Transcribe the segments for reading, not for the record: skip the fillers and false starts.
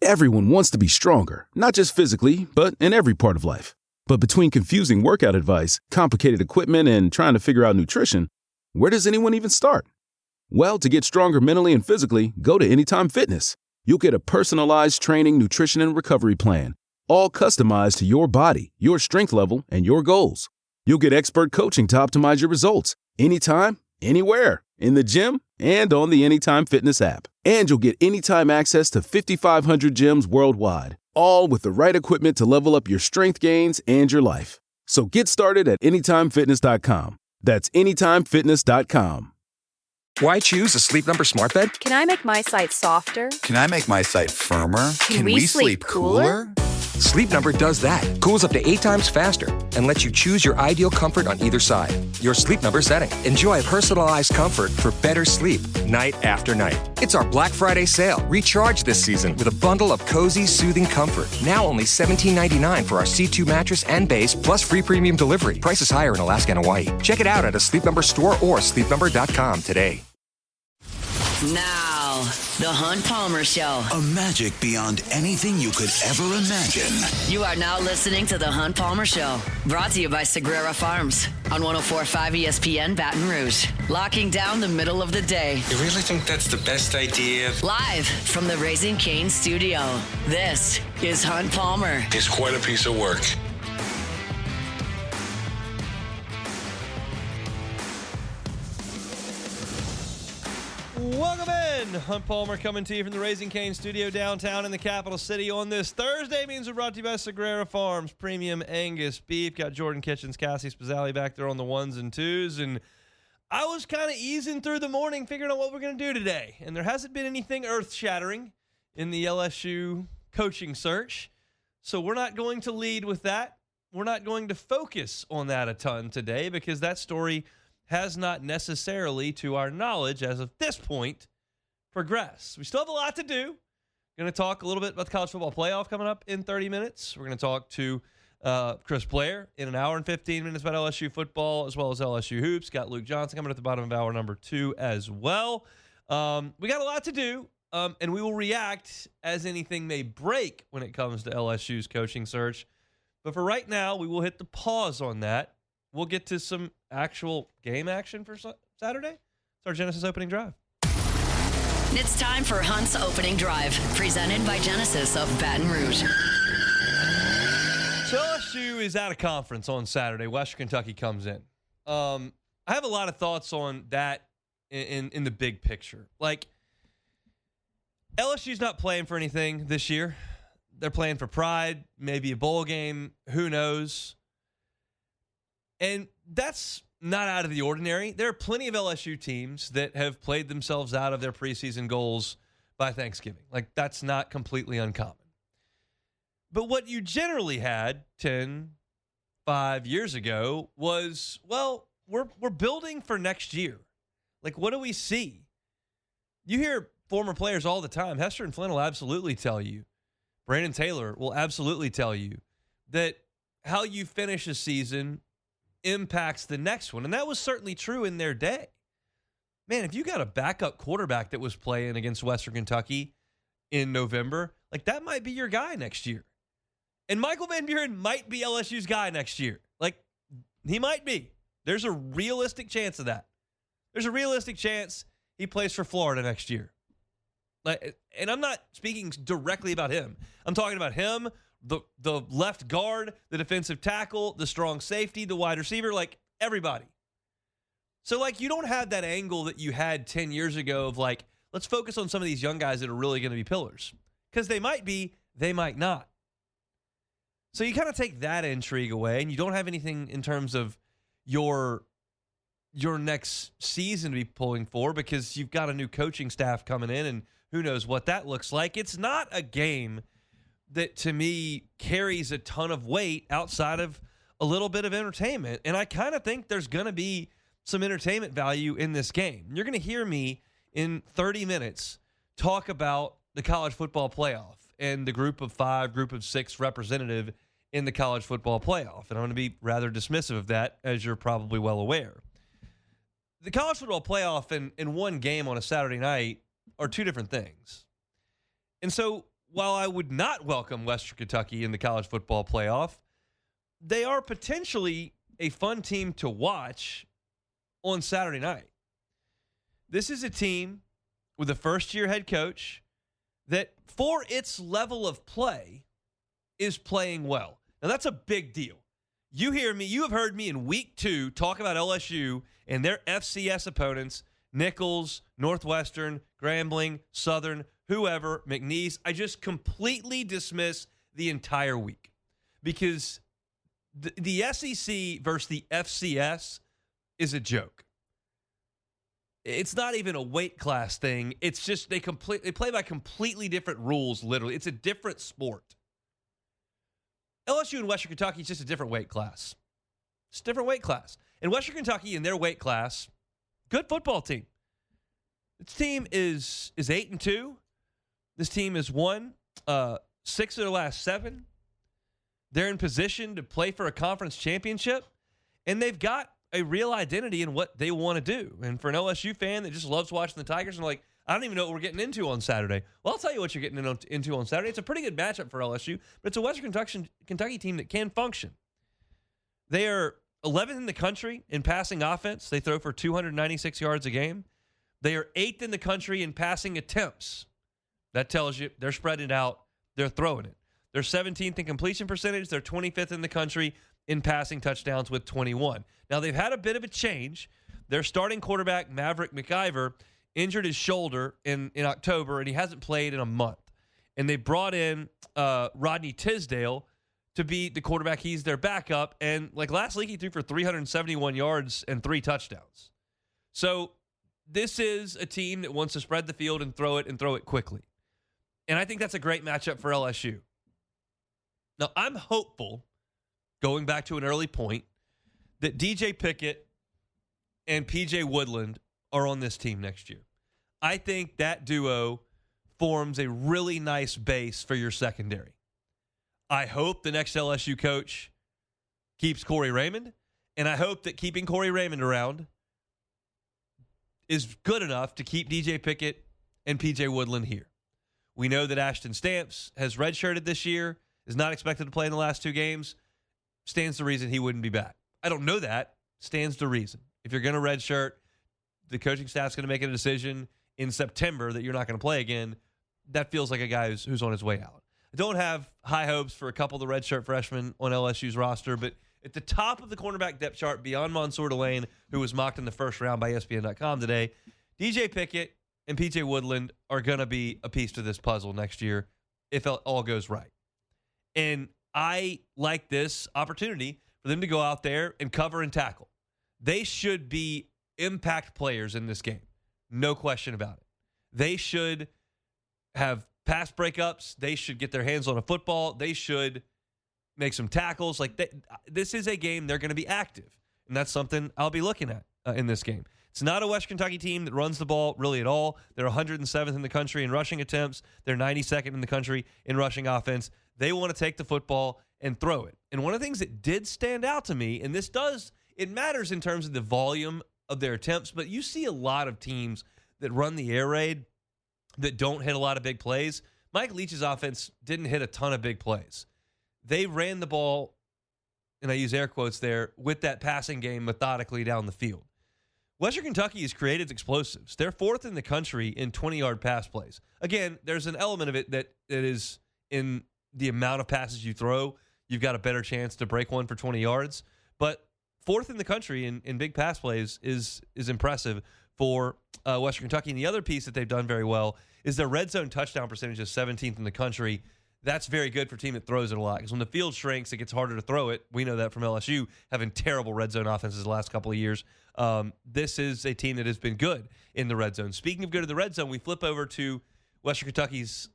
Everyone wants to be stronger, not just physically, but in every part of life. But between confusing workout advice, complicated equipment, and trying to figure out nutrition, where does anyone even start? Well, to get stronger mentally and physically, go to Anytime Fitness. You'll get a personalized training, nutrition, and recovery plan, all customized to your body, your strength level, and your goals. You'll get expert coaching to optimize your results, anytime, anywhere, in the gym and on the Anytime Fitness app. And you'll get anytime access to 5,500 gyms worldwide, all with the right equipment to level up your strength gains and your life. So get started at AnytimeFitness.com. That's AnytimeFitness.com. Why choose a Sleep Number smart bed? Can I make my site softer? Can I make my site firmer? Can we sleep cooler? Sleep Number does that. Cools up to 8 times faster and lets you choose your ideal comfort on either side. Your Sleep Number setting. Enjoy personalized comfort for better sleep night after night. It's our Black Friday sale. Recharge this season with a bundle of cozy, soothing comfort. Now only $17.99 for our C2 mattress and base, plus free premium delivery. Prices higher in Alaska and Hawaii. Check it out at a Sleep Number store or sleepnumber.com today. Now, The Hunt Palmer Show. A magic beyond anything you could ever imagine. You are now listening to The Hunt Palmer Show. Brought to you by Sagrera Farms on 104.5 ESPN Baton Rouge. Locking down the middle of the day. You really think that's the best idea? Live from the Raising Cane's studio. This is Hunt Palmer. He's quite a piece of work. Welcome in. Hunt Palmer coming to you from the Raising Cane studio downtown in the capital city on this Thursday. Means we're brought to you by Sagrera Farms, premium Angus beef. Got Jordan Kitchens, Cassie Spazzali back there on the ones and twos. And I was kind of easing through the morning, figuring out what we're going to do today. And there hasn't been anything earth-shattering in the LSU coaching search. So we're not going to lead with that. We're not going to focus on that a ton today because that story has not necessarily, to our knowledge, as of this point, progressed. We still have a lot to do. Going to talk a little bit about the college football playoff coming up in 30 minutes. We're going to talk to Chris Blair in an hour and 15 minutes about LSU football as well as LSU hoops. Got Luke Johnson coming at the bottom of hour number 2 as well. We got a lot to do, and we will react as anything may break when it comes to LSU's coaching search. But for right now, we will hit the pause on that. We'll get to some actual game action for Saturday. It's our Genesis opening drive. It's time for Hunt's opening drive, presented by Genesis of Baton Rouge. So LSU is out of conference on Saturday. Western Kentucky comes in. I have a lot of thoughts on that in the big picture. Like, LSU's not playing for anything this year. They're playing for pride, maybe a bowl game, who knows. And that's not out of the ordinary. There are plenty of LSU teams that have played themselves out of their preseason goals by Thanksgiving. Like, that's not completely uncommon. But what you generally had 5 years ago was, well, we're building for next year. Like, what do we see? You hear former players all the time. Hester and Flynn will absolutely tell you. Brandon Taylor will absolutely tell you that how you finish a season impacts the next one. And that was certainly true in their day. Man, if you got a backup quarterback that was playing against Western Kentucky in November, like, that might be your guy next year. And Michael Van Buren might be LSU's guy next year. Like, he might be. There's a realistic chance of that. There's a realistic chance he plays for Florida next year. Like, and I'm not speaking directly about him. I'm talking about him, the left guard, the defensive tackle, the strong safety, the wide receiver, like, everybody. So, like, you don't have that angle that you had 10 years ago of, like, let's focus on some of these young guys that are really going to be pillars. Because they might be, they might not. So you kind of take that intrigue away, and you don't have anything in terms of your next season to be pulling for because you've got a new coaching staff coming in, and who knows what that looks like. It's not a game that, to me, carries a ton of weight outside of a little bit of entertainment. And I kind of think there's going to be some entertainment value in this game. You're going to hear me in 30 minutes talk about the college football playoff and the group of 5, group of 6 representative in the college football playoff. And I'm going to be rather dismissive of that, as you're probably well aware. The college football playoff and one game on a Saturday night are two different things. And so while I would not welcome Western Kentucky in the college football playoff, they are potentially a fun team to watch on Saturday night. This is a team with a first-year head coach that, for its level of play, is playing well. Now, that's a big deal. You have heard me in week 2 talk about LSU and their FCS opponents, Nichols, Northwestern, Grambling, Southern, whoever, McNeese. I just completely dismiss the entire week because the SEC versus the FCS is a joke. It's not even a weight class thing. It's just they play by completely different rules, literally. It's a different sport. LSU and Western Kentucky is just a different weight class. It's a different weight class. And Western Kentucky in their weight class, good football team. This team is 8-2. This team has won 6 of their last 7. They're in position to play for a conference championship, and they've got a real identity in what they want to do. And for an LSU fan that just loves watching the Tigers and like, I don't even know what we're getting into on Saturday. Well, I'll tell you what you're getting into on Saturday. It's a pretty good matchup for LSU, but it's a Western Kentucky team that can function. They are 11th in the country in passing offense. They throw for 296 yards a game. They are 8th in the country in passing attempts. That tells you they're spreading it out. They're throwing it. They're 17th in completion percentage. They're 25th in the country in passing touchdowns with 21. Now, they've had a bit of a change. Their starting quarterback, Maverick McIver, injured his shoulder in October, and he hasn't played in a month. And they brought in Rodney Tisdale to be the quarterback. He's their backup. And like last week, he threw for 371 yards and 3 touchdowns. So this is a team that wants to spread the field and throw it quickly. And I think that's a great matchup for LSU. Now, I'm hopeful, going back to an early point, that DJ Pickett and PJ Woodland are on this team next year. I think that duo forms a really nice base for your secondary. I hope the next LSU coach keeps Corey Raymond, and I hope that keeping Corey Raymond around is good enough to keep DJ Pickett and PJ Woodland here. We know that Ashton Stamps has redshirted this year, is not expected to play in the last 2 games. Stands to reason he wouldn't be back. I don't know that. Stands to reason. If you're going to redshirt, the coaching staff's going to make a decision in September that you're not going to play again. That feels like a guy who's on his way out. I don't have high hopes for a couple of the redshirt freshmen on LSU's roster, but at the top of the cornerback depth chart, beyond Mansour Tulane, who was mocked in the first round by ESPN.com today, DJ Pickett and PJ Woodland are going to be a piece to this puzzle next year if all goes right. And I like this opportunity for them to go out there and cover and tackle. They should be impact players in this game. No question about it. They should have pass breakups. They should get their hands on a football. They should make some tackles. This is a game they're going to be active, and that's something I'll be looking at in this game. It's not a West Kentucky team that runs the ball really at all. They're 107th in the country in rushing attempts. They're 92nd in the country in rushing offense. They want to take the football and throw it. And one of the things that did stand out to me, and it matters in terms of the volume of their attempts, but you see a lot of teams that run the air raid that don't hit a lot of big plays. Mike Leach's offense didn't hit a ton of big plays. They ran the ball, and I use air quotes there, with that passing game methodically down the field. Western Kentucky has created explosives. They're 4th in the country in 20-yard pass plays. Again, there's an element of it that is in the amount of passes you throw. You've got a better chance to break one for 20 yards. But 4th in the country in big pass plays is impressive for Western Kentucky. And the other piece that they've done very well is their red zone touchdown percentage is 17th in the country. That's very good for a team that throws it a lot because when the field shrinks, it gets harder to throw it. We know that from LSU, having terrible red zone offenses the last couple of years. This is a team that has been good in the red zone. Speaking of good in the red zone, we flip over to Western Kentucky's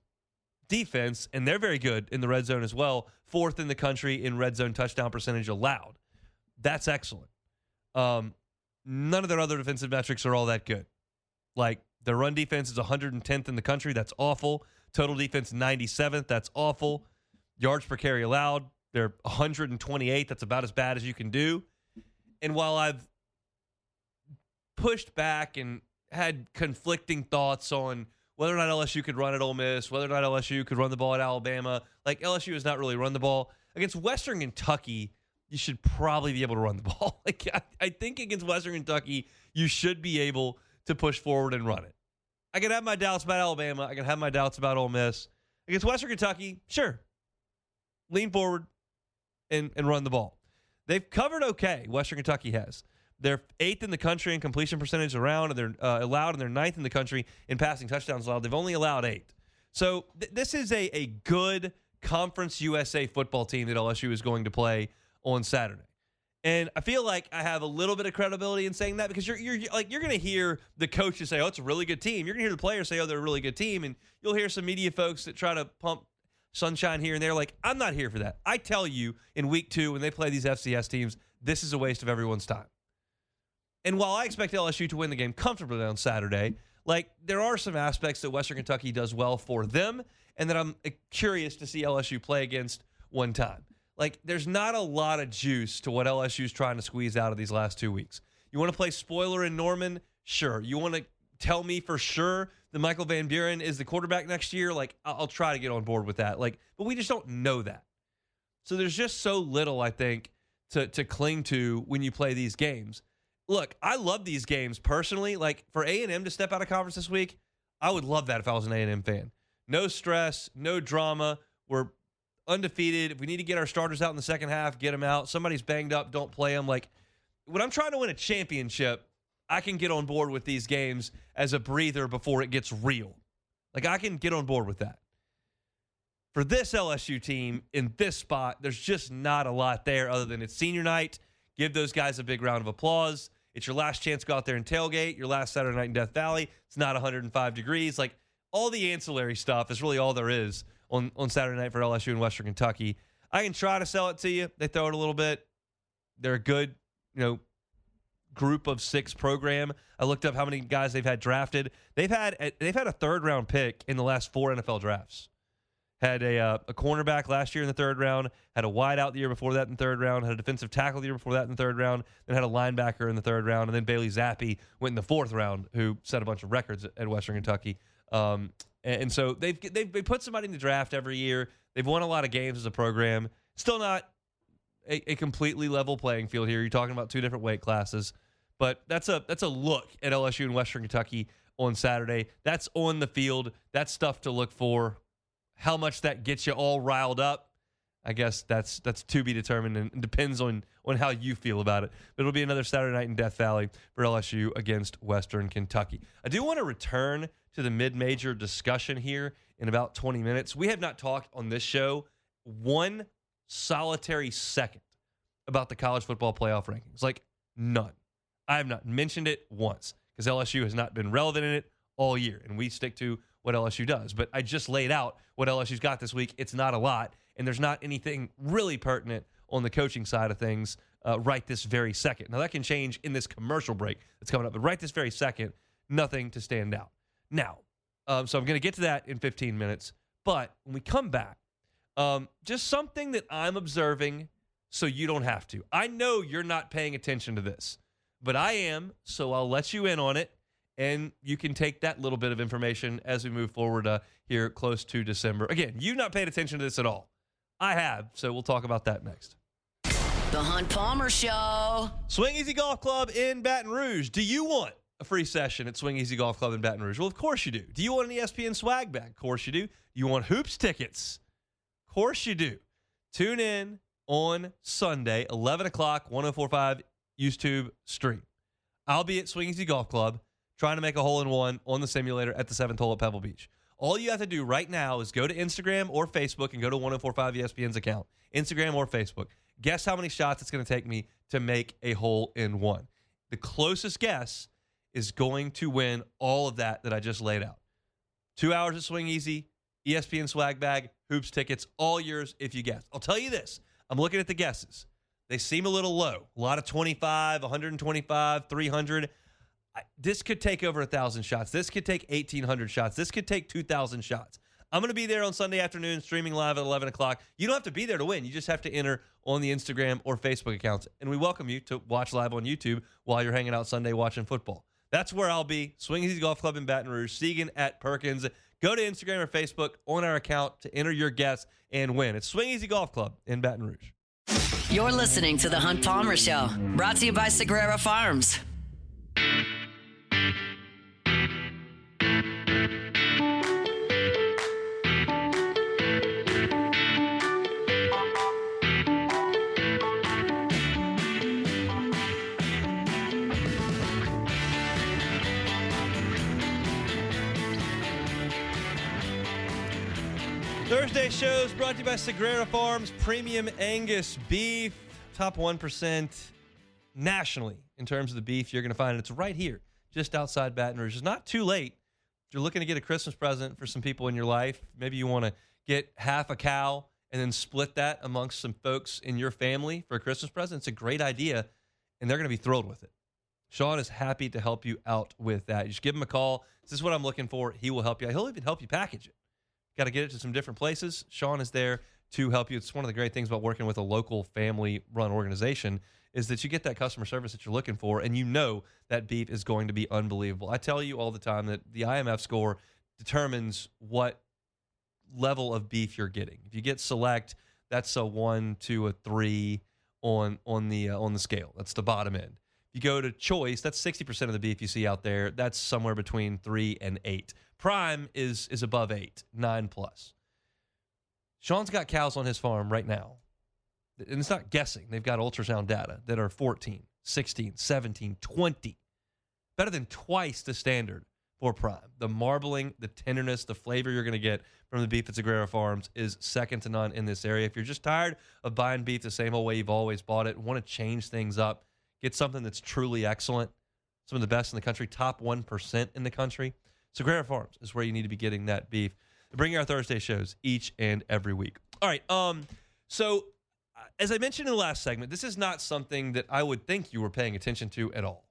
defense, and they're very good in the red zone as well. 4th in the country in red zone touchdown percentage allowed. That's excellent. None of their other defensive metrics are all that good. Like, their run defense is 110th in the country. That's awful. Total defense, 97th. That's awful. Yards per carry allowed, they're 128th. That's about as bad as you can do. And while I've pushed back and had conflicting thoughts on whether or not LSU could run at Ole Miss, whether or not LSU could run the ball at Alabama. Like, LSU has not really run the ball. Against Western Kentucky, you should probably be able to run the ball. Like, I think against Western Kentucky, you should be able to push forward and run it. I can have my doubts about Alabama. I can have my doubts about Ole Miss. Against Western Kentucky, sure. Lean forward and run the ball. They've covered okay, Western Kentucky has. They're 8th in the country in completion percentage around, and they're allowed, and they're 9th in the country in passing touchdowns allowed. They've only allowed 8. So this is a good Conference USA football team that LSU is going to play on Saturday. And I feel like I have a little bit of credibility in saying that because you're going to hear the coaches say, oh, it's a really good team. You're going to hear the players say, oh, they're a really good team. And you'll hear some media folks that try to pump sunshine here and there. Like, I'm not here for that. I tell you, in week 2, when they play these FCS teams, this is a waste of everyone's time. And while I expect LSU to win the game comfortably on Saturday, like, there are some aspects that Western Kentucky does well for them and that I'm curious to see LSU play against one time. Like, there's not a lot of juice to what LSU's trying to squeeze out of these last 2 weeks. You want to play spoiler in Norman? Sure. You want to tell me for sure that Michael Van Buren is the quarterback next year? Like, I'll try to get on board with that. Like, but we just don't know that. So there's just so little, I think, to cling to when you play these games. Look, I love these games personally. Like, for A&M to step out of conference this week, I would love that if I was an A&M fan. No stress, no drama. We're undefeated. If we need to get our starters out in the second half, get them out. Somebody's banged up, don't play them. Like, when I'm trying to win a championship, I can get on board with these games as a breather before it gets real. Like, I can get on board with that. For this LSU team in this spot, there's just not a lot there other than it's senior night. Give those guys a big round of applause. It's your last chance to go out there and tailgate, your last Saturday night in Death Valley. It's not 105 degrees. Like, all the ancillary stuff is really all there is on Saturday night for LSU and Western Kentucky. I can try to sell it to you. They throw it a little bit. They're a good, group of 6 program. I looked up how many guys they've had drafted. They've had a third-round pick in the last 4 NFL drafts. Had a cornerback last year in the 3rd round, had a wideout the year before that in the 3rd round, had a defensive tackle the year before that in the 3rd round, then had a linebacker in the 3rd round, and then Bailey Zappi went in the 4th round, who set a bunch of records at Western Kentucky. And so they put somebody in the draft every year. They've won a lot of games as a program. Still not a completely level playing field here. You're talking about 2 different weight classes, but that's a look at LSU and Western Kentucky on Saturday. That's on the field. That's stuff to look for. How much that gets you all riled up, I guess that's to be determined and depends on how you feel about it. But it'll be another Saturday night in Death Valley for LSU against Western Kentucky. I do want to return to the mid-major discussion here in about 20 minutes. We have not talked on this show one solitary second about the college football playoff rankings. Like, none. I have not mentioned it once because LSU has not been relevant in it all year, and we stick to what LSU does. But I just laid out what LSU's got this week. It's not a lot, and there's not anything really pertinent on the coaching side of things right this very second. Now, that can change in this commercial break that's coming up, but right this very second, nothing to stand out. Now, so I'm going to get to that in 15 minutes, but when we come back, just something that I'm observing so you don't have to. I know you're not paying attention to this, but I am, so I'll let you in on it. And you can take that little bit of information as we move forward here close to December. Again, you've not paid attention to this at all. I have, so we'll talk about that next. The Hunt Palmer Show. Swing Easy Golf Club in Baton Rouge. Do you want a free session at Swing Easy Golf Club in Baton Rouge? Well, of course you do. Do you want an ESPN swag bag? Of course you do. Do you want hoops tickets? Of course you do. Tune in on Sunday, 11 o'clock, 104.5 YouTube stream. I'll be at Swing Easy Golf Club, trying to make a hole-in-one on the simulator at the 7th hole at Pebble Beach. All you have to do right now is go to Instagram or Facebook and go to 104.5 ESPN's account, Instagram or Facebook. Guess how many shots it's going to take me to make a hole-in-one. The closest guess is going to win all of that I just laid out. 2 hours of Swing Easy, ESPN swag bag, hoops tickets, all yours if you guess. I'll tell you this. I'm looking at the guesses. They seem a little low. A lot of 25, 125, 300. This could take over 1,000 shots. This could take 1,800 shots. This could take 2,000 shots. I'm going to be there on Sunday afternoon, streaming live at 11 o'clock. You don't have to be there to win. You just have to enter on the Instagram or Facebook accounts. And we welcome you to watch live on YouTube while you're hanging out Sunday watching football. That's where I'll be. Swing Easy Golf Club in Baton Rouge. Segan at Perkins. Go to Instagram or Facebook on our account to enter your guess and win. It's Swing Easy Golf Club in Baton Rouge. You're listening to The Hunt Palmer Show, brought to you by Sagrera Farms. Thursday shows brought to you by Sagrera Farms, premium Angus beef, top 1% nationally in terms of the beef you're going to find. And it's right here, just outside Baton Rouge. It's not too late. If you're looking to get a Christmas present for some people in your life, maybe you want to get half a cow and then split that amongst some folks in your family for a Christmas present. It's a great idea, and they're going to be thrilled with it. Sean is happy to help you out with that. You just give him a call. This is what I'm looking for. He will help you out. He'll even help you package it. Got to get it to some different places. Sean is there to help you. It's one of the great things about working with a local family-run organization is that you get that customer service that you're looking for, and you know that beef is going to be unbelievable. I tell you all the time that the IMF score determines what level of beef you're getting. If you get select, that's a 1 to a 3 on the scale. That's the bottom end. If you go to choice, that's 60% of the beef you see out there. That's somewhere between 3 and 8. Prime is above 8, 9+. Sean's got cows on his farm right now. And it's not guessing. They've got ultrasound data that are 14, 16, 17, 20. Better than twice the standard for prime. The marbling, the tenderness, the flavor you're going to get from the beef at Sagrera Farms is second to none in this area. If you're just tired of buying beef the same old way you've always bought it, want to change things up, get something that's truly excellent, some of the best in the country, top 1% in the country, Sagrera Farms is where you need to be getting that beef. We bring you our Thursday shows each and every week. All right, so as I mentioned in the last segment, this is not something that I would think you were paying attention to at all.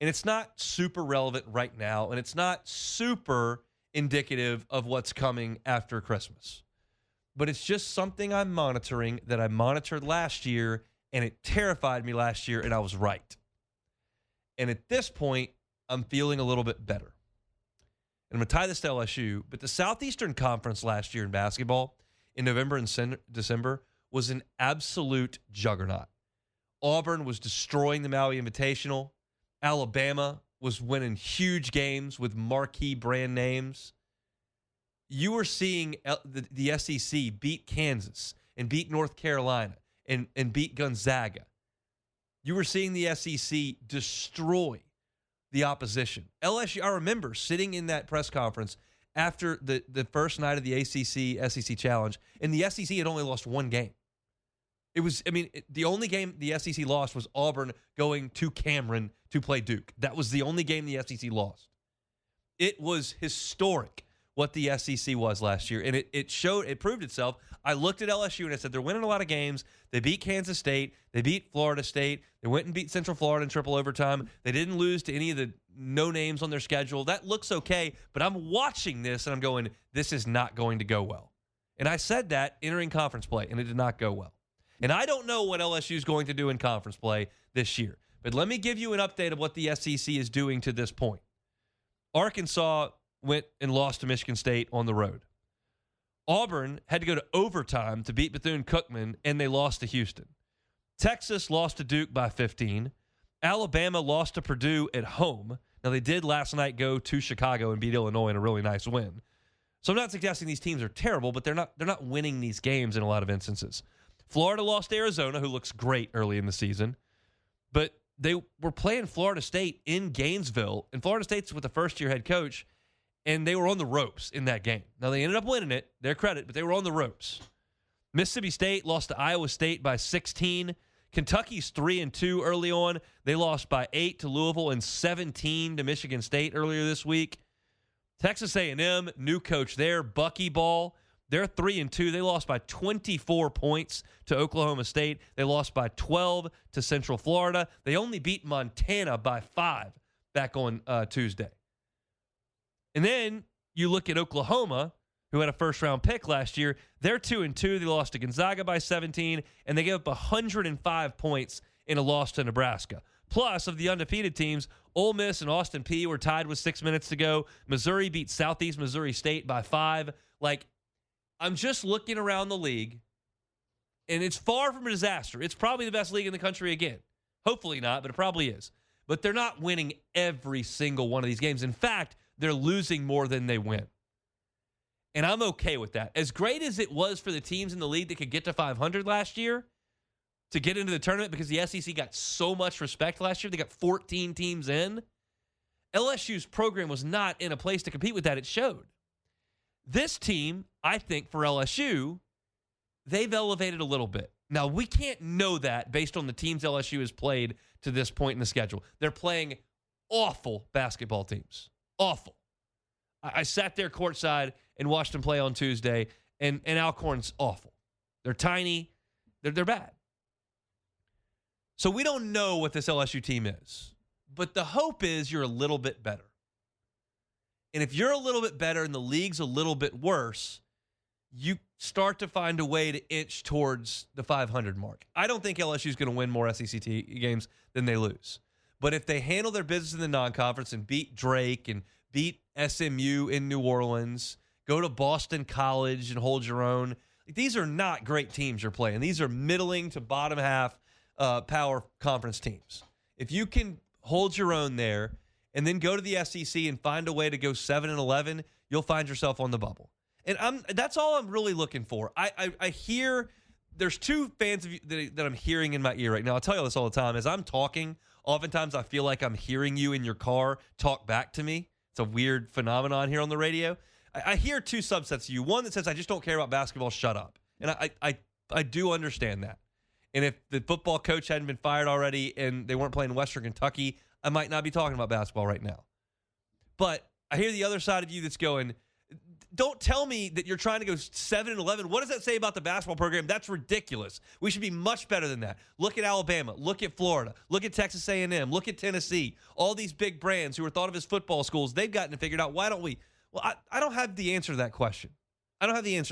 And it's not super relevant right now, and it's not super indicative of what's coming after Christmas. But it's just something I'm monitoring that I monitored last year, and it terrified me last year, and I was right. And at this point, I'm feeling a little bit better. And I'm going to tie this to LSU, but the Southeastern Conference last year in basketball in November and December was an absolute juggernaut. Auburn was destroying the Maui Invitational. Alabama was winning huge games with marquee brand names. You were seeing the SEC beat Kansas and beat North Carolina and beat Gonzaga. You were seeing the SEC destroy the opposition. LSU, I remember sitting in that press conference after the first night of the ACC-SEC Challenge, and the SEC had only lost one game. It was, the only game the SEC lost was Auburn going to Cameron to play Duke. That was the only game the SEC lost. It was historic what the SEC was last year, and it proved itself. I looked at LSU and I said, they're winning a lot of games. They beat Kansas State. They beat Florida State. They went and beat Central Florida in triple overtime. They didn't lose to any of the no names on their schedule. That looks okay, but I'm watching this and I'm going, this is not going to go well. And I said that entering conference play, and it did not go well. And I don't know what LSU is going to do in conference play this year. But let me give you an update of what the SEC is doing to this point. Arkansas went and lost to Michigan State on the road. Auburn had to go to overtime to beat Bethune-Cookman, and they lost to Houston. Texas lost to Duke by 15. Alabama lost to Purdue at home. Now, they did last night go to Chicago and beat Illinois in a really nice win. So I'm not suggesting these teams are terrible, but they're not winning these games in a lot of instances. Florida lost to Arizona, who looks great early in the season. But they were playing Florida State in Gainesville, and Florida State's with a first-year head coach, and they were on the ropes in that game. Now, they ended up winning it, their credit, but they were on the ropes. Mississippi State lost to Iowa State by 16. Kentucky's 3-2 early on. They lost by 8 to Louisville and 17 to Michigan State earlier this week. Texas A&M, new coach there, Bucky Ball. They're 3-2. They lost by 24 points to Oklahoma State. They lost by 12 to Central Florida. They only beat Montana by 5 back on Tuesday. And then you look at Oklahoma, who had a first-round pick last year. They're 2-2. They lost to Gonzaga by 17, and they gave up 105 points in a loss to Nebraska. Plus, of the undefeated teams, Ole Miss and Austin Peay were tied with 6 minutes to go. Missouri beat Southeast Missouri State by 5. Like, I'm just looking around the league, and it's far from a disaster. It's probably the best league in the country again. Hopefully not, but it probably is. But they're not winning every single one of these games. In fact, they're losing more than they win. And I'm okay with that. As great as it was for the teams in the league that could get to 500 last year, to get into the tournament because the SEC got so much respect last year. They got 14 teams in. LSU's program was not in a place to compete with that. It showed. This team, I think, for LSU, they've elevated a little bit. Now, we can't know that based on the teams LSU has played to this point in the schedule. They're playing awful basketball teams. Awful. I sat there courtside and watched them play on Tuesday, and Alcorn's awful. They're tiny. They're bad. So we don't know what this LSU team is. But the hope is you're a little bit better. And if you're a little bit better and the league's a little bit worse, you start to find a way to inch towards the 500 mark. I don't think LSU's going to win more SEC games than they lose. But if they handle their business in the non-conference and beat Drake and beat SMU in New Orleans, go to Boston College and hold your own, these are not great teams you're playing. These are middling to bottom half power conference teams. If you can hold your own there and then go to the SEC and find a way to go 7-11, you'll find yourself on the bubble. And that's all I'm really looking for. I hear there's two fans of you that I'm hearing in my ear right now. I'll tell you this all the time. As I'm talking, oftentimes I feel like I'm hearing you in your car talk back to me. It's a weird phenomenon here on the radio. I hear two subsets of you. One that says, I just don't care about basketball, shut up. And I do understand that. And if the football coach hadn't been fired already and they weren't playing Western Kentucky, I might not be talking about basketball right now. But I hear the other side of you that's going, don't tell me that you're trying to go 7-11. What does that say about the basketball program? That's ridiculous. We should be much better than that. Look at Alabama. Look at Florida. Look at Texas A&M. Look at Tennessee. All these big brands who are thought of as football schools, they've gotten it figured out. Why don't we? Well, I don't have the answer to that question. I'm just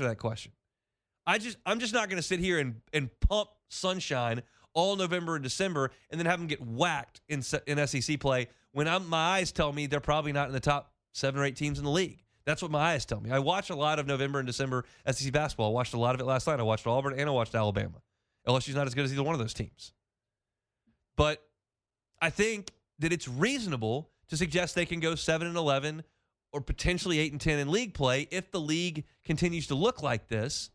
not going to sit here and pump sunshine all November and December and then have them get whacked in SEC play when my eyes tell me they're probably not in the top 7 or 8 teams in the league. That's what my eyes tell me. I watch a lot of November and December SEC basketball. I watched a lot of it last night. I watched Auburn and I watched Alabama. LSU's not as good as either one of those teams. But I think that it's reasonable to suggest they can go 7-11 or potentially 8-10 in league play if the league continues to look like this.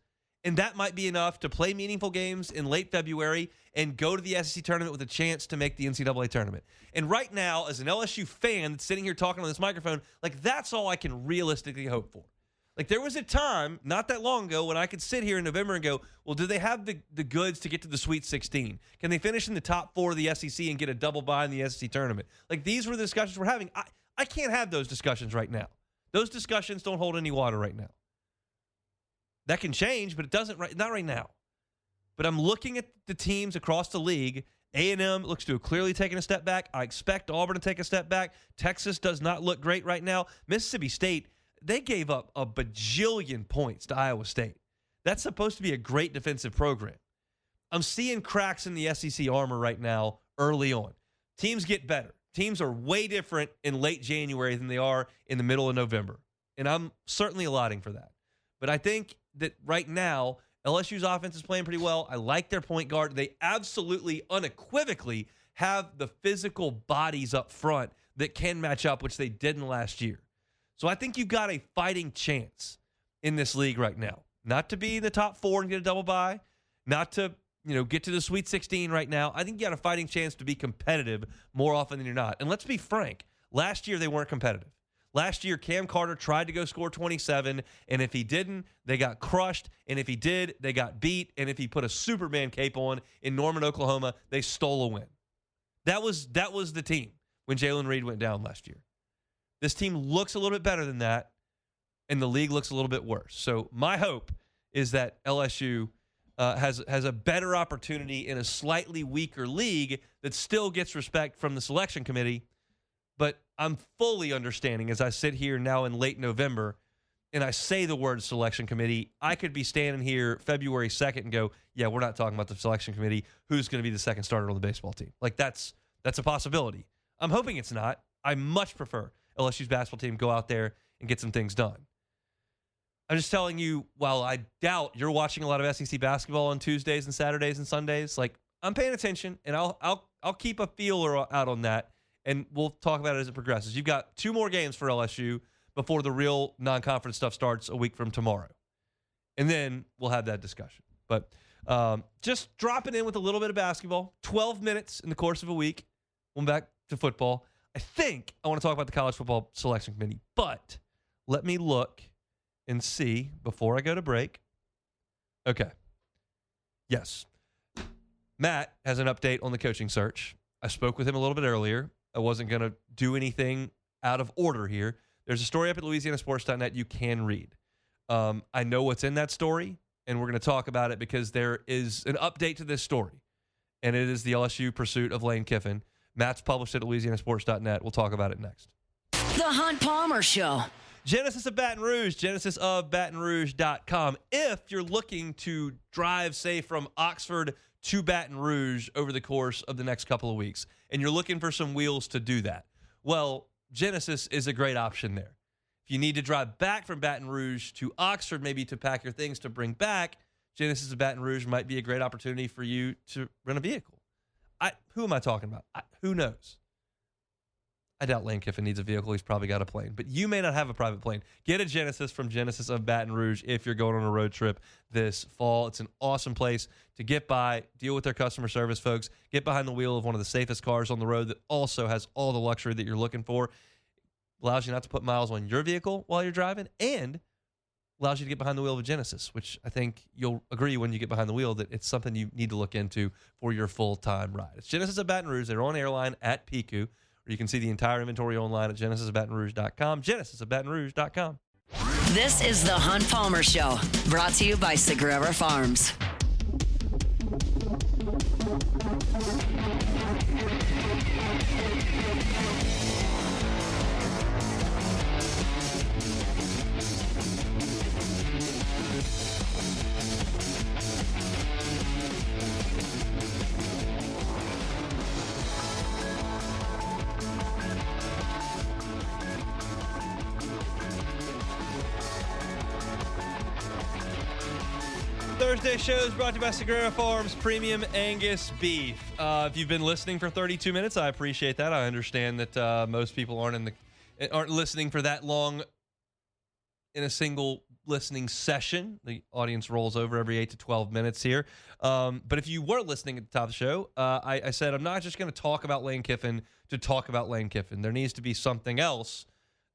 And that might be enough to play meaningful games in late February and go to the SEC tournament with a chance to make the NCAA tournament. And right now, as an LSU fan that's sitting here talking on this microphone, like that's all I can realistically hope for. Like there was a time not that long ago when I could sit here in November and go, well, do they have the goods to get to the Sweet 16? Can they finish in the top 4 of the SEC and get a double bye in the SEC tournament? Like these were the discussions we're having. I can't have those discussions right now. Those discussions don't hold any water right now. That can change, but it doesn't not right now. But I'm looking at the teams across the league. A&M looks to have clearly taken a step back. I expect Auburn to take a step back. Texas does not look great right now. Mississippi State, they gave up a bajillion points to Iowa State. That's supposed to be a great defensive program. I'm seeing cracks in the SEC armor right now early on. Teams get better. Teams are way different in late January than they are in the middle of November. And I'm certainly allotting for that. But I think that right now, LSU's offense is playing pretty well. I like their point guard. They absolutely, unequivocally have the physical bodies up front that can match up, which they didn't last year. So I think you've got a fighting chance in this league right now. Not to be in the top 4 and get a double bye, not to get to the Sweet 16 right now. I think you got a fighting chance to be competitive more often than you're not. And let's be frank, last year they weren't competitive. Last year, Cam Carter tried to go score 27, and if he didn't, they got crushed. And if he did, they got beat. And if he put a Superman cape on in Norman, Oklahoma, they stole a win. That was the team when Jalen Reed went down last year. This team looks a little bit better than that, and the league looks a little bit worse. So my hope is that LSU has a better opportunity in a slightly weaker league that still gets respect from the selection committee. But I'm fully understanding as I sit here now in late November and I say the word selection committee, I could be standing here February 2nd and go, yeah, we're not talking about the selection committee. Who's going to be the second starter on the baseball team? Like that's That's a possibility. I'm hoping it's not. I much prefer LSU's basketball team go out there and get some things done. I'm just telling you, while I doubt you're watching a lot of SEC basketball on Tuesdays and Saturdays and Sundays, like, I'm paying attention, and I'll keep a feeler out on that, and we'll talk about it as it progresses. You've got 2 more games for LSU before the real non-conference stuff starts a week from tomorrow. And then we'll have that discussion. But just dropping in with a little bit of basketball, 12 minutes in the course of a week. We'll back to football. I think I want to talk about the college football selection committee, but let me look and see before I go to break. Okay. Yes. Matt has an update on the coaching search. I spoke with him a little bit earlier. I wasn't going to do anything out of order here. There's a story up at LouisianaSports.net you can read. I know what's in that story, and we're going to talk about it because there is an update to this story, and it is the LSU pursuit of Lane Kiffin. Matt's published it at LouisianaSports.net. We'll talk about it next. The Hunt Palmer Show. Genesis of Baton Rouge, genesisofbatonrouge.com. If you're looking to drive, say, from Oxford to Baton Rouge over the course of the next couple of weeks, and you're looking for some wheels to do that, well, Genesis is a great option there. If you need to drive back from Baton Rouge to Oxford, maybe to pack your things to bring back, Genesis of Baton Rouge might be a great opportunity for you to rent a vehicle. Who am I talking about? Who knows? I doubt Lane Kiffin needs a vehicle. He's probably got a plane. But you may not have a private plane. Get a Genesis from Genesis of Baton Rouge if you're going on a road trip this fall. It's an awesome place to get by, deal with their customer service folks, get behind the wheel of one of the safest cars on the road that also has all the luxury that you're looking for. Allows you not to put miles on your vehicle while you're driving, and allows you to get behind the wheel of a Genesis, which I think you'll agree when you get behind the wheel that it's something you need to look into for your full-time ride. It's Genesis of Baton Rouge. They're on airline at Pico. You can see the entire inventory online at genesisofbatonrouge.com, genesisofbatonrouge.com. This is the Hunt Palmer Show, brought to you by Sagrera Farms. Thursday show is brought to you by Sagrera Farms Premium Angus Beef. If you've been listening for 32 minutes, I appreciate that. I understand that most people aren't listening for that long in a single listening session. The audience rolls over every 8 to 12 minutes here. But if you were listening at the top of the show, I said I'm not just going to talk about Lane Kiffin to talk about Lane Kiffin. There needs to be something else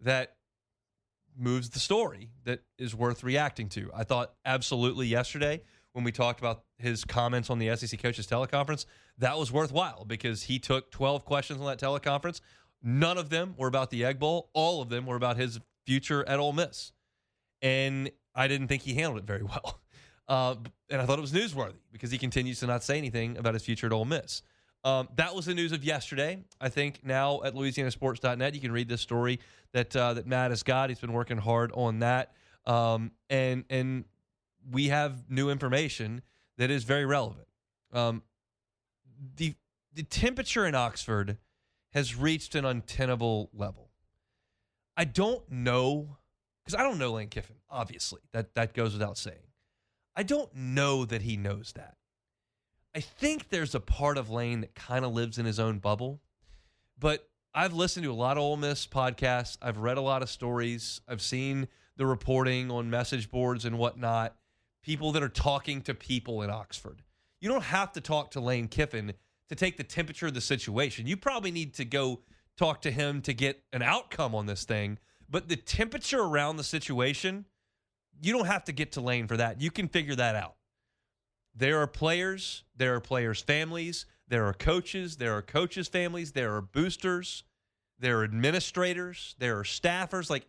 that moves the story that is worth reacting to. I thought absolutely yesterday when we talked about his comments on the SEC Coaches Teleconference, that was worthwhile because he took 12 questions on that teleconference. None of them were about the Egg Bowl. All of them were about his future at Ole Miss. And I didn't think he handled it very well. And I thought it was newsworthy because he continues to not say anything about his future at Ole Miss. That was the news of yesterday. I think now at LouisianaSports.net, you can read this story that Matt has got. He's been working hard on that. And we have new information that is very relevant. The temperature in Oxford has reached an untenable level. I don't know, because I don't know Lane Kiffin, obviously. That goes without saying. I don't know that he knows that. I think there's a part of Lane that kind of lives in his own bubble. But I've listened to a lot of Ole Miss podcasts. I've read a lot of stories. I've seen the reporting on message boards and whatnot. People that are talking to people in Oxford. You don't have to talk to Lane Kiffin to take the temperature of the situation. You probably need to go talk to him to get an outcome on this thing. But the temperature around the situation, you don't have to get to Lane for that. You can figure that out. There are players families, there are coaches families, there are boosters, there are administrators, there are staffers. Like,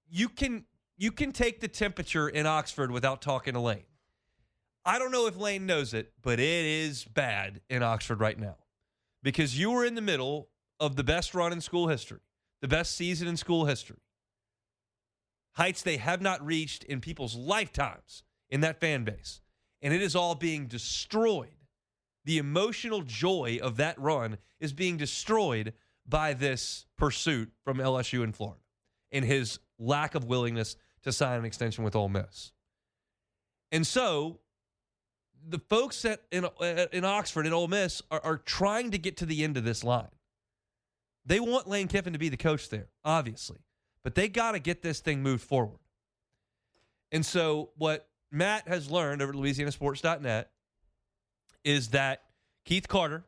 you can take the temperature in Oxford without talking to Lane. I don't know if Lane knows it, but it is bad in Oxford right now because you were in the middle of the best run in school history, the best season in school history. Heights they have not reached in people's lifetimes in that fan base. And it is all being destroyed. The emotional joy of that run is being destroyed by this pursuit from LSU in Florida and his lack of willingness to sign an extension with Ole Miss. And so the folks in Oxford and Ole Miss are trying to get to the end of this line. They want Lane Kiffin to be the coach there, obviously, but they got to get this thing moved forward. And so what Matt has learned over at LouisianaSports.net is that Keith Carter,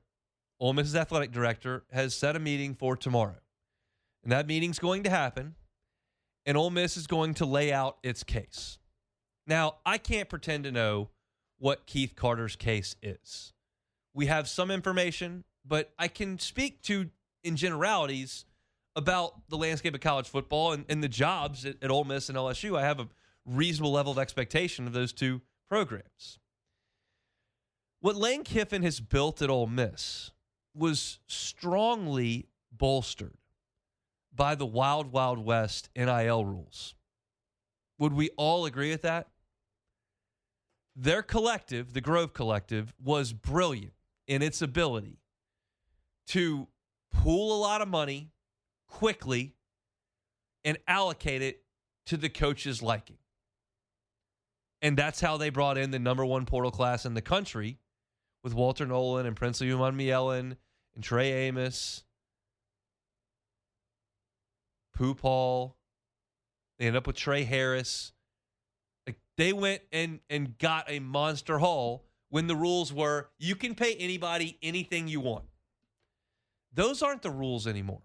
Ole Miss's athletic director, has set a meeting for tomorrow. And that meeting's going to happen, and Ole Miss is going to lay out its case. Now, I can't pretend to know what Keith Carter's case is. We have some information, but I can speak to, in generalities, about the landscape of college football and the jobs at Ole Miss and LSU. I have a reasonable level of expectation of those two programs. What Lane Kiffin has built at Ole Miss was strongly bolstered by the Wild Wild West NIL rules. Would we all agree with that? Their collective, the Grove Collective, was brilliant in its ability to pool a lot of money quickly and allocate it to the coach's liking. And that's how they brought in the number one portal class in the country with Walter Nolan and Princely Umanmielen and Trey Amos, Pooh Paul. They ended up with Trey Harris. Like, they went and got a monster haul when the rules were you can pay anybody anything you want. Those aren't the rules anymore.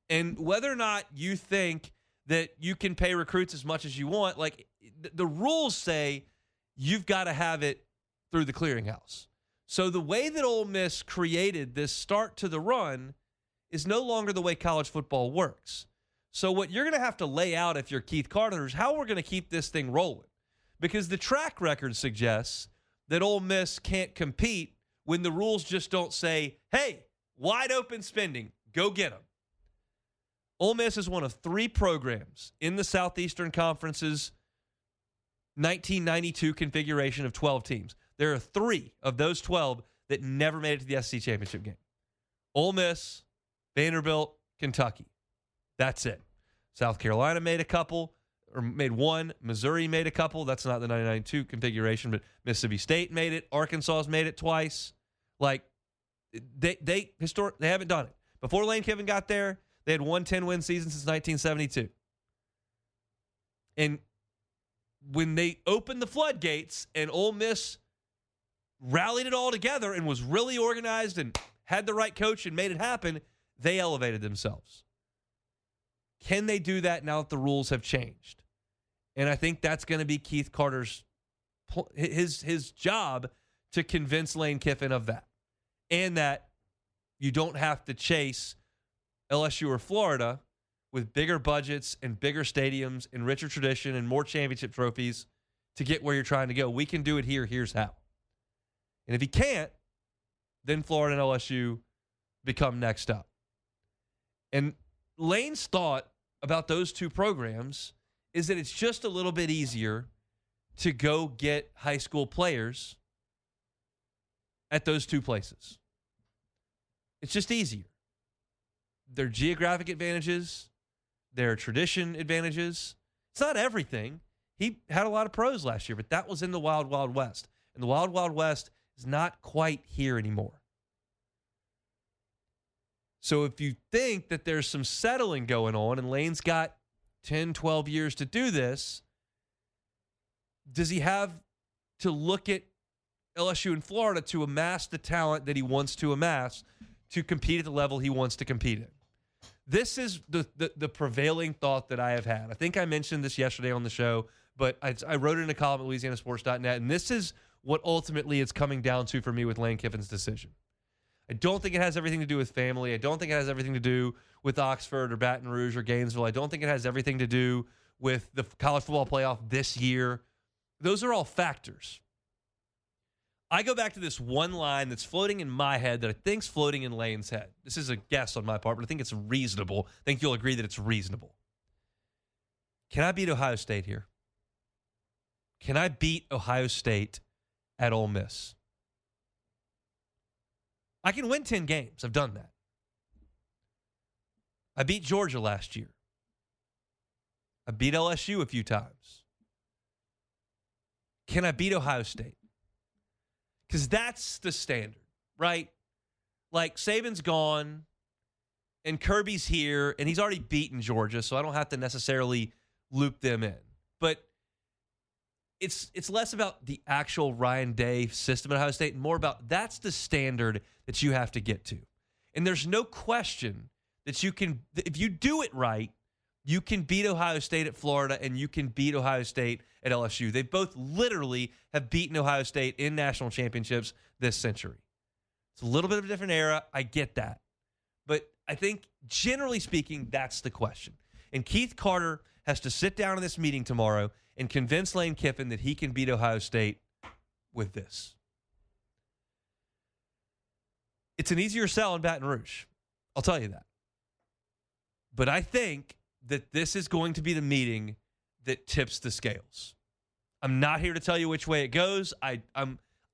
And whether or not you think that you can pay recruits as much as you want, like the rules say you've got to have it through the clearinghouse. So the way that Ole Miss created this start to the run is no longer the way college football works. So what you're going to have to lay out if you're Keith Carter is how we're going to keep this thing rolling. Because the track record suggests that Ole Miss can't compete when the rules just don't say, hey, wide open spending, go get them. Ole Miss is one of three programs in the Southeastern Conference's 1992 configuration of 12 teams. There are three of those 12 that never made it to the SEC championship game. Ole Miss, Vanderbilt, Kentucky. That's it. South Carolina made a couple, or made one. Missouri made a couple. That's not the 1992 configuration, but Mississippi State made it. Arkansas's made it twice. Like, they haven't done it. Before Lane Kiffin got there, they had won 10-win season since 1972. And when they opened the floodgates and Ole Miss rallied it all together and was really organized and had the right coach and made it happen, they elevated themselves. Can they do that now that the rules have changed? And I think that's going to be Keith Carter's his job to convince Lane Kiffin of that. And that you don't have to chase LSU or Florida with bigger budgets and bigger stadiums and richer tradition and more championship trophies to get where you're trying to go. We can do it here. Here's how. And if he can't, then Florida and LSU become next up. And Lane's thought about those two programs is that it's just a little bit easier to go get high school players at those two places. It's just easier. Their geographic advantages, their tradition advantages. It's not everything. He had a lot of pros last year, but that was in the Wild Wild West. And the Wild Wild West is not quite here anymore. So if you think that there's some settling going on and Lane's got 10, 12 years to do this, does he have to look at LSU and Florida to amass the talent that he wants to amass to compete at the level he wants to compete in? This is the prevailing thought that I have had. I think I mentioned this yesterday on the show, but I wrote it in a column at LouisianaSports.net, and this is what ultimately it's coming down to for me with Lane Kiffin's decision. I don't think it has everything to do with family. I don't think it has everything to do with Oxford or Baton Rouge or Gainesville. I don't think it has everything to do with the college football playoff this year. Those are all factors. I go back to this one line that's floating in my head that I think's floating in Lane's head. This is a guess on my part, but I think it's reasonable. I think you'll agree that it's reasonable. Can I beat Ohio State here? Can I beat Ohio State at Ole Miss? I can win 10 games. I've done that. I beat Georgia last year. I beat LSU a few times. Can I beat Ohio State? Because that's the standard, right? Like, Saban's gone, and Kirby's here, and he's already beaten Georgia, so I don't have to necessarily loop them in. But it's less about the actual Ryan Day system at Ohio State and more about that's the standard that you have to get to. And there's no question that you can, if you do it right, you can beat Ohio State at Florida and you can beat Ohio State at LSU. They both literally have beaten Ohio State in national championships this century. It's a little bit of a different era. I get that. But I think, generally speaking, that's the question. And Keith Carter has to sit down in this meeting tomorrow and convince Lane Kiffin that he can beat Ohio State with this. It's an easier sell in Baton Rouge. I'll tell you that. But I think that this is going to be the meeting that tips the scales. I'm not here to tell you which way it goes. I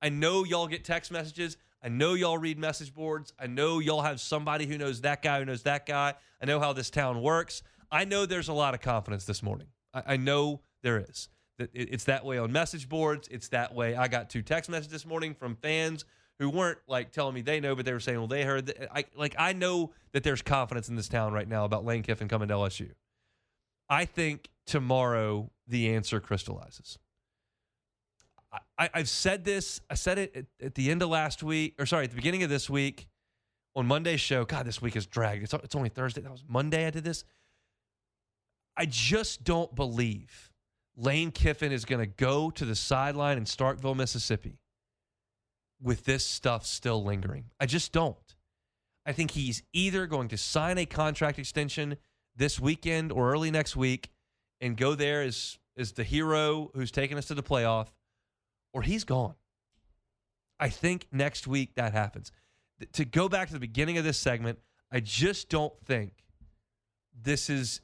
know y'all get text messages. I know y'all read message boards. I know y'all have somebody who knows that guy who knows that guy. I know how this town works. I know there's a lot of confidence this morning. I know there is. It's that way on message boards. It's that way. I got 2 text messages this morning from fans who weren't like telling me they know, but they were saying, well, they heard that. I know that there's confidence in this town right now about Lane Kiffin coming to LSU. I think tomorrow the answer crystallizes. I've said this. I said it at the end of last week, at the beginning of this week on Monday's show. God, this week is dragged. It's only Thursday. That was Monday I did this. I just don't believe Lane Kiffin is going to go to the sideline in Starkville, Mississippi with this stuff still lingering. I just don't. I think he's either going to sign a contract extension this weekend or early next week and go there as the hero who's taking us to the playoff, or he's gone. I think next week that happens. To go back to the beginning of this segment, I just don't think this is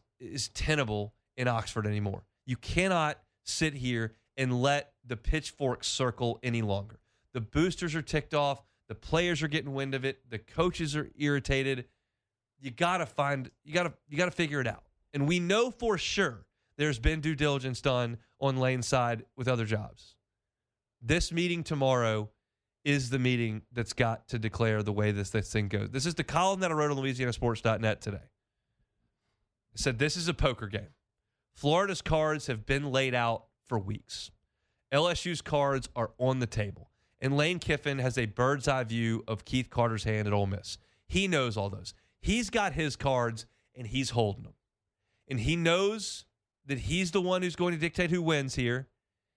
tenable in Oxford anymore. You cannot sit here and let the pitchfork circle any longer. The boosters are ticked off. The players are getting wind of it. The coaches are irritated. You gotta figure it out. And we know for sure there's been due diligence done on Lane's side with other jobs. This meeting tomorrow is the meeting that's got to declare the way this thing goes. This is the column that I wrote on LouisianaSports.net today. It said, this is a poker game. Florida's cards have been laid out for weeks. LSU's cards are on the table. And Lane Kiffin has a bird's eye view of Keith Carter's hand at Ole Miss. He knows all those. He's got his cards, and he's holding them. And he knows that he's the one who's going to dictate who wins here.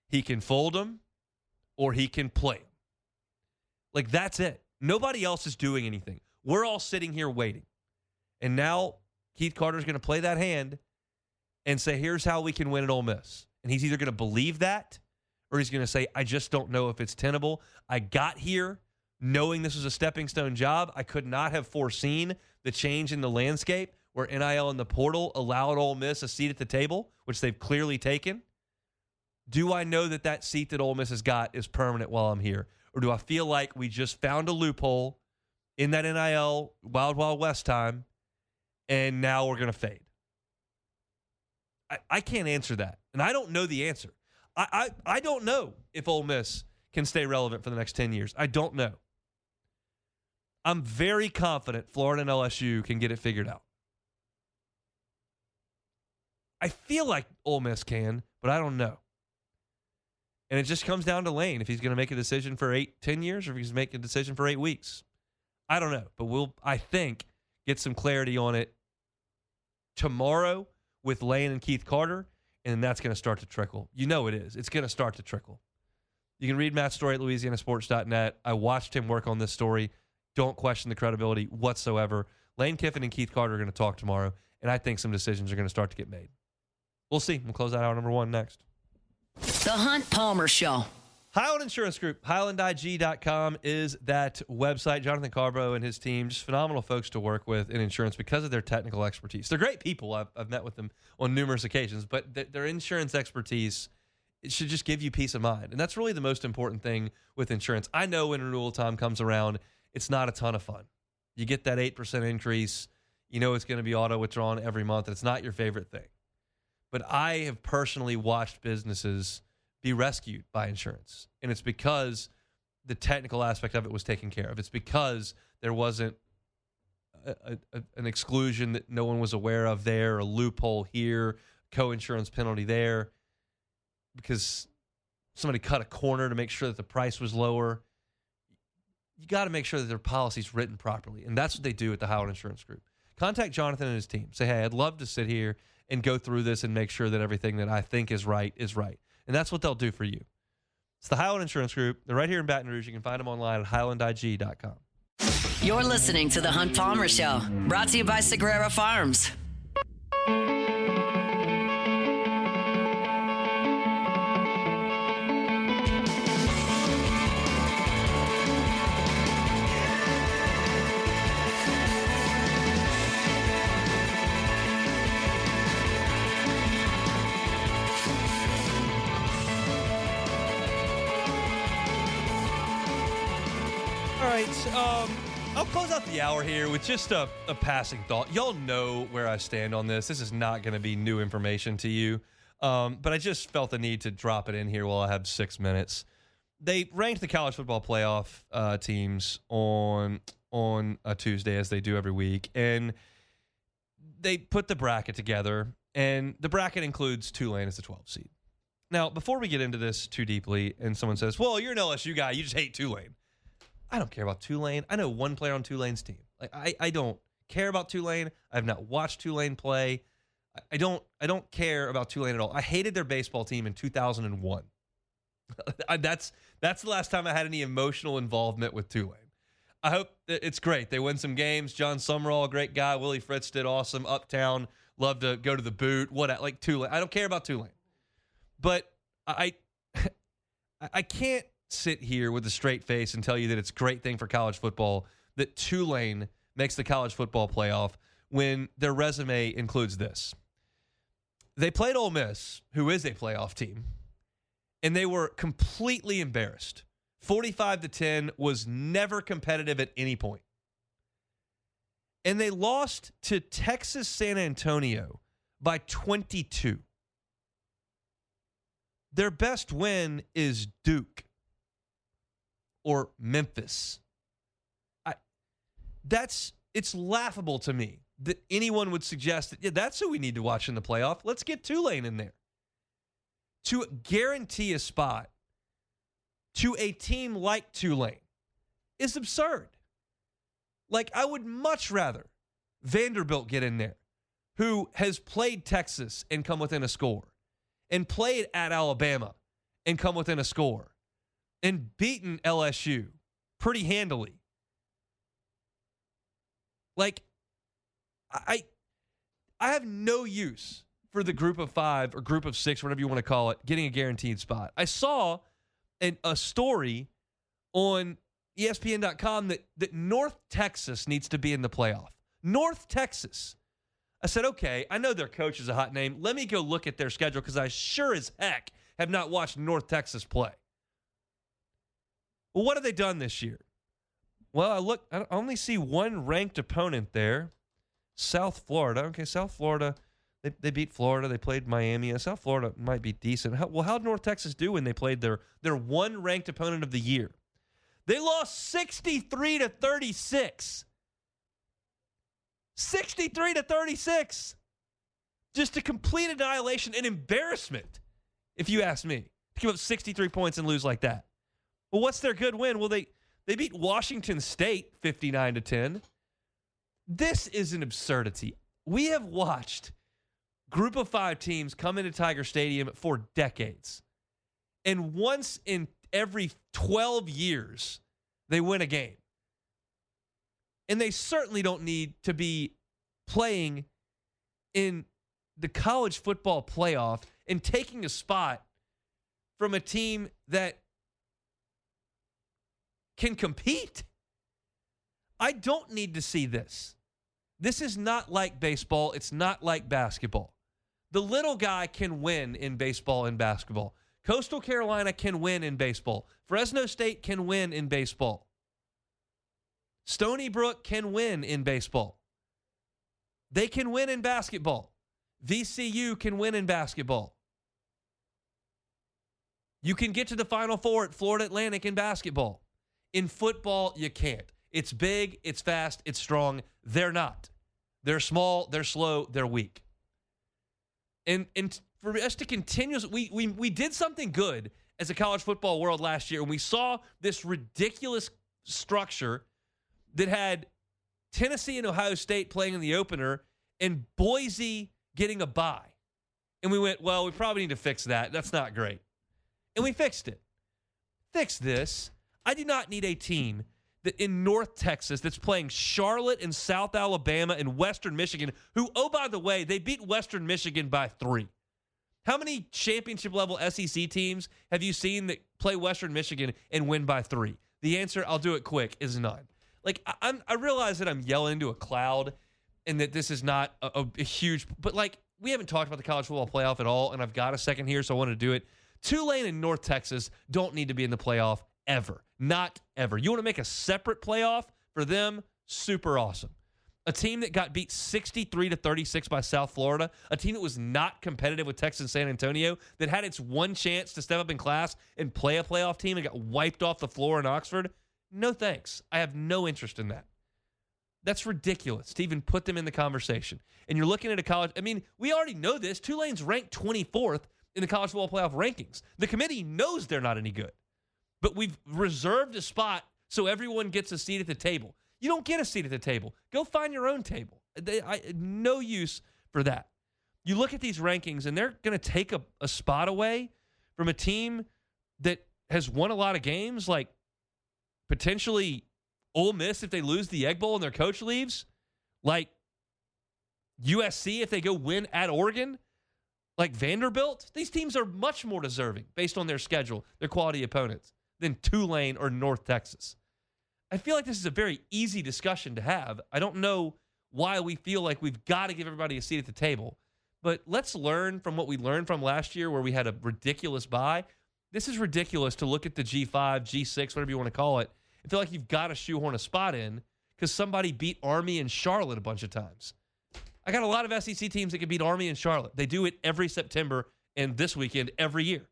He can fold them, or he can play them. Like, that's it. Nobody else is doing anything. We're all sitting here waiting. And now Keith Carter's going to play that hand and say, here's how we can win at Ole Miss. And he's either going to believe that, or he's going to say, I just don't know if it's tenable. I got here knowing this was a stepping stone job. I could not have foreseen the change in the landscape where NIL and the portal allowed Ole Miss a seat at the table, which they've clearly taken. Do I know that seat that Ole Miss has got is permanent while I'm here? Or do I feel like we just found a loophole in that NIL Wild Wild West time, and now we're going to fade? I can't answer that, and I don't know the answer. I don't know if Ole Miss can stay relevant for the next 10 years. I don't know. I'm very confident Florida and LSU can get it figured out. I feel like Ole Miss can, but I don't know. And it just comes down to Lane, if he's going to make a decision for 8-10 years, or if he's going to make a decision for 8 weeks. I don't know, but we'll, I think, get some clarity on it tomorrow with Lane and Keith Carter, and that's going to start to trickle. You know it is. It's going to start to trickle. You can read Matt's story at LouisianaSports.net. I watched him work on this story. Don't question the credibility whatsoever. Lane Kiffin and Keith Carter are going to talk tomorrow, and I think some decisions are going to start to get made. We'll see. We'll close out hour number 1 next. The Hunt Palmer Show. Highland Insurance Group, HighlandIG.com is that website. Jonathan Carbo and his team, just phenomenal folks to work with in insurance because of their technical expertise. They're great people. I've met with them on numerous occasions, but their insurance expertise, it should just give you peace of mind. And that's really the most important thing with insurance. I know when renewal time comes around, it's not a ton of fun. You get that 8% increase. You know it's going to be auto-withdrawn every month. And it's not your favorite thing. But I have personally watched businesses be rescued by insurance. And it's because the technical aspect of it was taken care of. It's because there wasn't an exclusion that no one was aware of there, a loophole here, co-insurance penalty there, because somebody cut a corner to make sure that the price was lower. You got to make sure that their policy's written properly. And that's what they do at the Howard Insurance Group. Contact Jonathan and his team. Say, hey, I'd love to sit here and go through this and make sure that everything that I think is right is right. And that's what they'll do for you. It's the Highland Insurance Group. They're right here in Baton Rouge. You can find them online at highlandig.com. You're listening to The Hunt Palmer Show, brought to you by Sagrera Farms. I'll close out the hour here with just a passing thought. Y'all know where I stand on this. This is not going to be new information to you, but I just felt the need to drop it in here while I have 6 minutes. They ranked the college football playoff teams on a Tuesday, as they do every week, and they put the bracket together, and the bracket includes Tulane as the 12th seed. Now, before we get into this too deeply, and someone says, well, you're an LSU guy, you just hate Tulane. I don't care about Tulane. I know one player on Tulane's team. Like I don't care about Tulane. I have not watched Tulane play. I don't care about Tulane at all. I hated their baseball team in 2001. That's the last time I had any emotional involvement with Tulane. I hope it's great. They win some games. John Summerall, a great guy. Willie Fritz did awesome. Uptown, love to go to the boot. Like Tulane. I don't care about Tulane. But I can't sit here with a straight face and tell you that it's a great thing for college football that Tulane makes the college football playoff when their resume includes this. They played Ole Miss, who is a playoff team, and they were completely embarrassed. 45-10 was never competitive at any point. And they lost to Texas San Antonio by 22. Their best win is Duke or Memphis. It's laughable to me that anyone would suggest that, yeah, that's who we need to watch in the playoff. Let's get Tulane in there. To guarantee a spot to a team like Tulane is absurd. Like, I would much rather Vanderbilt get in there, who has played Texas and come within a score, and played at Alabama and come within a score, and beaten LSU pretty handily. Like, I have no use for the group of five or group of six, whatever you want to call it, getting a guaranteed spot. I saw a story on ESPN.com that North Texas needs to be in the playoff. North Texas. I said, okay, I know their coach is a hot name. Let me go look at their schedule because I sure as heck have not watched North Texas play. Well, what have they done this year? Well, I only see one ranked opponent there, South Florida. Okay, South Florida, they beat Florida. They played Miami. South Florida might be decent. How did North Texas do when they played their one ranked opponent of the year? They lost 63-36. 63-36. Just a complete annihilation, an embarrassment, if you ask me, to give up 63 points and lose like that. Well, what's their good win? Well, they beat Washington State 59-10. This is an absurdity. We have watched group of five teams come into Tiger Stadium for decades. And once in every 12 years, they win a game. And they certainly don't need to be playing in the college football playoff and taking a spot from a team that can compete. I don't need to see this. This is not like baseball. It's not like basketball. The little guy can win in baseball and basketball. Coastal Carolina can win in baseball. Fresno State can win in baseball. Stony Brook can win in baseball. They can win in basketball. VCU can win in basketball. You can get to the Final Four at Florida Atlantic in basketball. In football, you can't. It's big, it's fast, it's strong. They're not. They're small, they're slow, they're weak. And for us to continue, we did something good as a college football world last year, and we saw this ridiculous structure that had Tennessee and Ohio State playing in the opener and Boise getting a bye. And we went, well, we probably need to fix that. That's not great. And we fixed it. Fix this. I do not need a team that in North Texas that's playing Charlotte and South Alabama and Western Michigan, who, oh, by the way, they beat Western Michigan by 3. How many championship-level SEC teams have you seen that play Western Michigan and win by 3? The answer, I'll do it quick, is none. Like, I realize that I'm yelling into a cloud and that this is not a huge, but like, we haven't talked about the college football playoff at all, and I've got a second here, so I want to do it. Tulane and North Texas don't need to be in the playoff ever. Not ever. You want to make a separate playoff for them? Super awesome. A team that got beat 63-36 by South Florida, a team that was not competitive with Texas San Antonio, that had its one chance to step up in class and play a playoff team and got wiped off the floor in Oxford. No thanks. I have no interest in that. That's ridiculous to even put them in the conversation. And you're looking at a college, I mean, we already know this. Tulane's ranked 24th in the college football playoff rankings. The committee knows they're not any good. But we've reserved a spot so everyone gets a seat at the table. You don't get a seat at the table. Go find your own table. No use for that. You look at these rankings, and they're going to take a spot away from a team that has won a lot of games, like potentially Ole Miss if they lose the Egg Bowl and their coach leaves, like USC if they go win at Oregon, like Vanderbilt. These teams are much more deserving based on their schedule, their quality opponents, than Tulane or North Texas. I feel like this is a very easy discussion to have. I don't know why we feel like we've got to give everybody a seat at the table, but let's learn from what we learned from last year where we had a ridiculous bye. This is ridiculous to look at the G5, G6, whatever you want to call it, and feel like you've got to shoehorn a spot in because somebody beat Army and Charlotte a bunch of times. I got a lot of SEC teams that can beat Army and Charlotte. They do it every September and this weekend every year.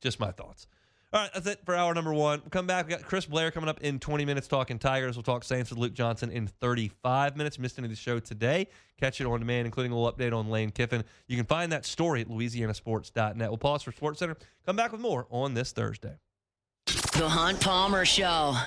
Just my thoughts. All right, that's it for hour number 1. We'll come back. We got Chris Blair coming up in 20 minutes talking Tigers. We'll talk Saints with Luke Johnson in 35 minutes. Missed any of the show today? Catch it on demand, including a little update on Lane Kiffin. You can find that story at louisianasports.net. We'll pause for SportsCenter. Come back with more on this Thursday. The Hunt Palmer Show.